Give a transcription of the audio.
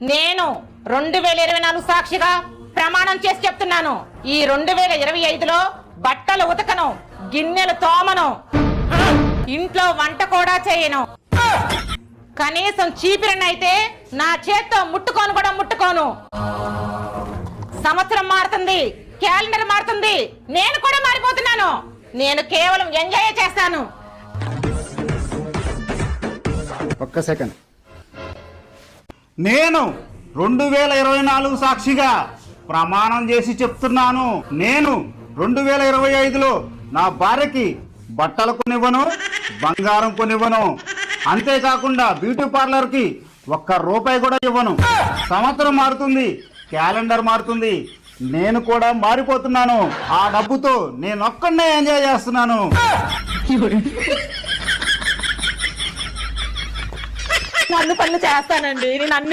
నేను 2024 సాక్షిగా ప్రమాణం చేసి చెప్తున్నాను. ఈ 2025లో బట్టలు ఉతకను, గిన్నెలు తోమను, ఇంట్లో వంట కూడా చేయను. కనీసం చీపిరనైతే నా చేత్తో ముట్టుకోను. సంవత్సరం మారుతుంది, క్యాలెండర్ మారుతుంది, నేను కూడా మారిపోతున్నాను. నేను కేవలం ఎంజాయ్ చేస్తాను. ఒక్క సెకండ్. నేను 2024 సాక్షిగా ప్రమాణం చేసి చెప్తున్నాను. నేను 2025లో నా భార్యకి బట్టలు కొనివ్వను, బంగారం కొనివ్వను. అంతేకాకుండా బ్యూటీ పార్లర్కి ₹1 కూడా ఇవ్వను. సంవత్సరం మారుతుంది, క్యాలెండర్ మారుతుంది, నేను కూడా మారిపోతున్నాను. ఆ డబ్బుతో నేను ఒక్కడే ఎంజాయ్ చేస్తున్నాను. నన్ను పనులు చేస్తానండి, నేను అన్ని